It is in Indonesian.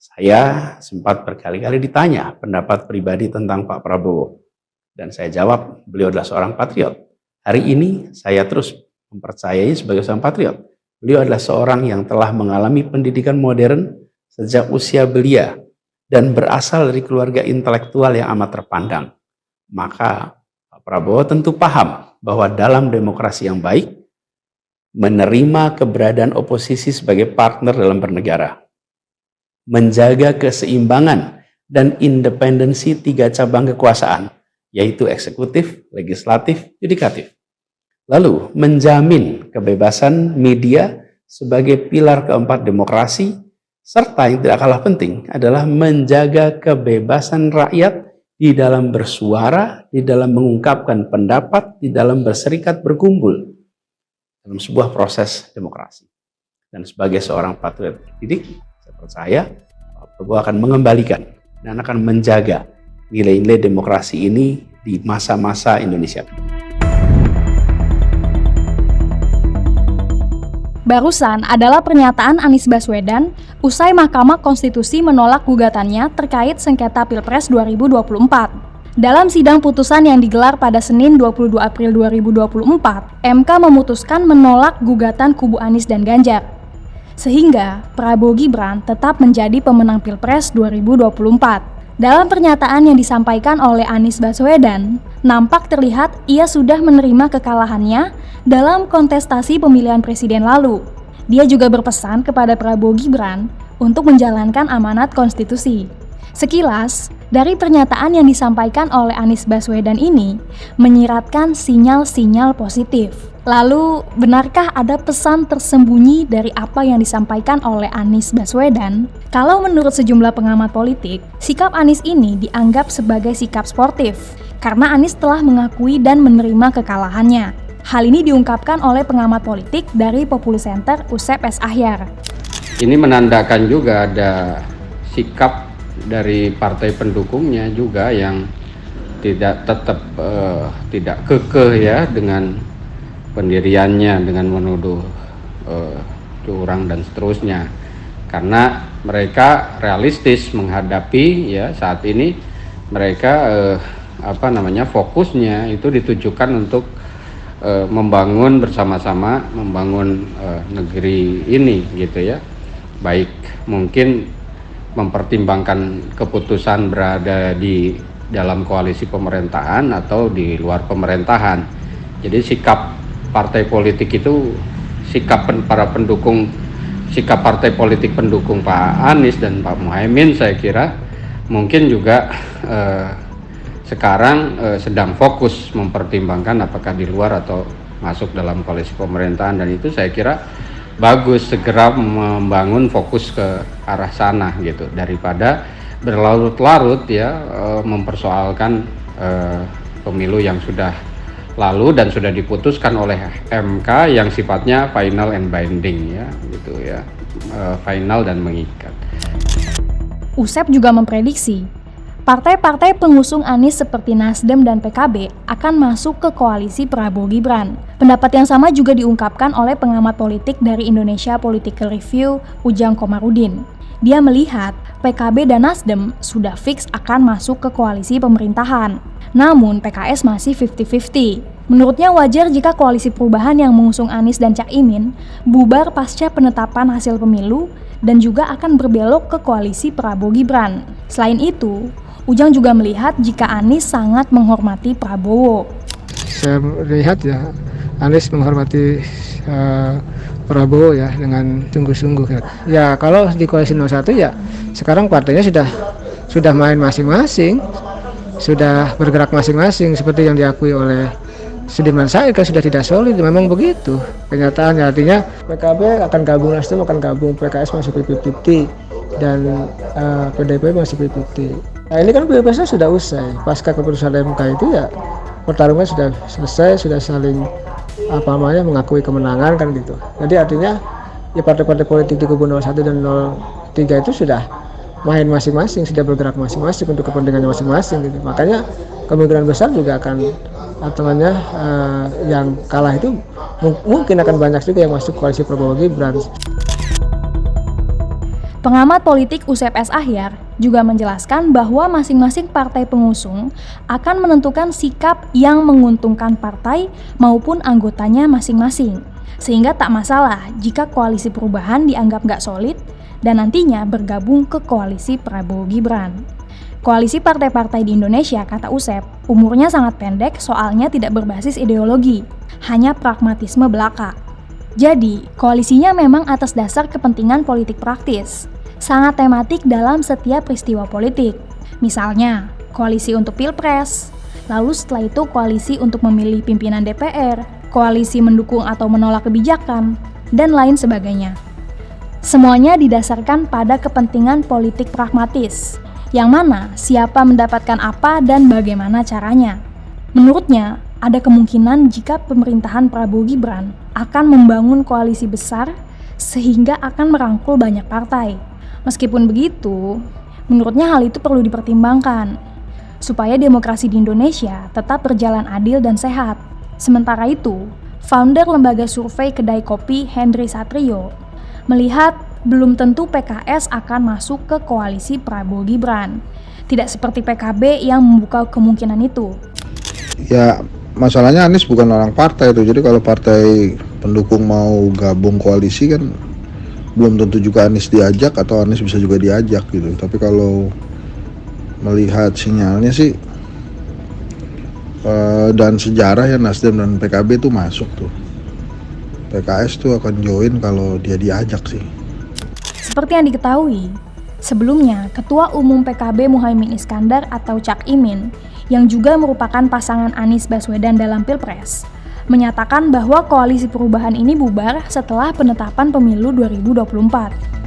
Saya sempat berkali-kali ditanya pendapat pribadi tentang Pak Prabowo. Dan saya jawab, beliau adalah seorang patriot. Hari ini saya terus mempercayai sebagai seorang patriot. Beliau adalah seorang yang telah mengalami pendidikan modern sejak usia belia dan berasal dari keluarga intelektual yang amat terpandang. Maka Pak Prabowo tentu paham bahwa dalam demokrasi yang baik, menerima keberadaan oposisi sebagai partner dalam bernegara, menjaga keseimbangan dan independensi tiga cabang kekuasaan, yaitu eksekutif, legislatif, yudikatif. Lalu, menjamin kebebasan media sebagai pilar keempat demokrasi, serta yang tidak kalah penting adalah menjaga kebebasan rakyat di dalam bersuara, di dalam mengungkapkan pendapat, di dalam berserikat berkumpul dalam sebuah proses demokrasi. Dan sebagai seorang patriot didik, saya percaya Pak Prabowo akan mengembalikan dan akan menjaga nilai-nilai demokrasi ini di masa-masa Indonesia. Barusan adalah pernyataan Anies Baswedan usai Mahkamah Konstitusi menolak gugatannya terkait sengketa Pilpres 2024. Dalam sidang putusan yang digelar pada Senin 22 April 2024, MK memutuskan menolak gugatan kubu Anies dan Ganjar. Sehingga Prabowo Gibran tetap menjadi pemenang Pilpres 2024. Dalam pernyataan yang disampaikan oleh Anies Baswedan, nampak terlihat ia sudah menerima kekalahannya dalam kontestasi pemilihan presiden lalu. Dia juga berpesan kepada Prabowo Gibran untuk menjalankan amanat konstitusi. Sekilas, dari pernyataan yang disampaikan oleh Anies Baswedan ini menyiratkan sinyal-sinyal positif. Lalu, benarkah ada pesan tersembunyi dari apa yang disampaikan oleh Anies Baswedan? Kalau menurut sejumlah pengamat politik, sikap Anies ini dianggap sebagai sikap sportif karena Anies telah mengakui dan menerima kekalahannya. Hal ini diungkapkan oleh pengamat politik dari Populi Center Usep S. Ahyar. Ini menandakan juga ada sikap dari partai pendukungnya juga yang tidak kekeh ya dengan pendiriannya, dengan menuduh curang dan seterusnya, karena mereka realistis menghadapi ya saat ini mereka fokusnya itu ditujukan untuk membangun bersama-sama, membangun negeri ini gitu ya, baik mungkin mempertimbangkan keputusan berada di dalam koalisi pemerintahan atau di luar pemerintahan. Jadi sikap partai politik itu, sikap para pendukung, sikap partai politik pendukung Pak Anies dan Pak Muhaimin saya kira mungkin juga sekarang sedang fokus mempertimbangkan apakah di luar atau masuk dalam koalisi pemerintahan, dan itu saya kira bagus segera membangun fokus ke arah sana gitu daripada berlarut-larut ya mempersoalkan pemilu yang sudah lalu dan sudah diputuskan oleh MK yang sifatnya final and binding ya gitu ya, final dan mengikat. Usep juga memprediksi partai-partai pengusung Anies seperti Nasdem dan PKB akan masuk ke koalisi Prabowo Gibran. Pendapat yang sama juga diungkapkan oleh pengamat politik dari Indonesia Political Review, Ujang Komarudin. Dia melihat PKB dan Nasdem sudah fix akan masuk ke koalisi pemerintahan. Namun PKS masih 50-50. Menurutnya wajar jika koalisi perubahan yang mengusung Anies dan Cak Imin bubar pasca penetapan hasil pemilu dan juga akan berbelok ke koalisi Prabowo Gibran. Selain itu, Ujang juga melihat jika Anies sangat menghormati Prabowo. Saya melihat ya, Anies menghormati Prabowo ya dengan sungguh-sungguh ya. Ya kalau di koalisi 01 ya sekarang partainya sudah main masing-masing, sudah bergerak masing-masing seperti yang diakui oleh Sudirman Said kan sudah tidak solid, memang begitu kenyataannya. Artinya PKB akan gabung, Nasdem akan gabung, PKS masih 50-50 dan PDIP masih 50-50. Nah ini kan pilpresnya sudah usai, pasca keputusan MK itu ya pertarungan sudah selesai, sudah saling mengakui kemenangan kan gitu. Jadi artinya ya partai-partai politik di kubu 01 dan 03 itu sudah main masing-masing, sudah bergerak masing-masing untuk kepentingannya masing-masing gitu. Makanya kemungkinan besar juga akan yang kalah itu mungkin akan banyak juga yang masuk koalisi Prabowo Gibran. Pengamat politik USEP S. Ahyar juga menjelaskan bahwa masing-masing partai pengusung akan menentukan sikap yang menguntungkan partai maupun anggotanya masing-masing. Sehingga tak masalah jika koalisi perubahan dianggap nggak solid dan nantinya bergabung ke koalisi Prabowo Gibran. Koalisi partai-partai di Indonesia, kata USEP, umurnya sangat pendek soalnya tidak berbasis ideologi, hanya pragmatisme belaka. Jadi, koalisinya memang atas dasar kepentingan politik praktis, sangat tematik dalam setiap peristiwa politik. Misalnya, koalisi untuk Pilpres, lalu setelah itu koalisi untuk memilih pimpinan DPR, koalisi mendukung atau menolak kebijakan, dan lain sebagainya. Semuanya didasarkan pada kepentingan politik pragmatis, yang mana siapa mendapatkan apa dan bagaimana caranya. Menurutnya, ada kemungkinan jika pemerintahan Prabowo Gibran akan membangun koalisi besar sehingga akan merangkul banyak partai. Meskipun begitu, menurutnya hal itu perlu dipertimbangkan supaya demokrasi di Indonesia tetap berjalan adil dan sehat. Sementara itu, founder lembaga survei kedai kopi Henry Satrio melihat belum tentu PKS akan masuk ke koalisi Prabowo Gibran. Tidak seperti PKB yang membuka kemungkinan itu. Ya, masalahnya Anies bukan orang partai itu. Jadi kalau partai pendukung mau gabung koalisi kan belum tentu juga Anies diajak atau Anies bisa juga diajak gitu. Tapi kalau melihat sinyalnya sih dan sejarah ya Nasdem dan PKB tuh masuk tuh. PKS tuh akan join kalau dia diajak sih. Seperti yang diketahui, sebelumnya Ketua Umum PKB Muhaimin Iskandar atau Cak Imin yang juga merupakan pasangan Anies Baswedan dalam Pilpres, menyatakan bahwa koalisi perubahan ini bubar setelah penetapan pemilu 2024.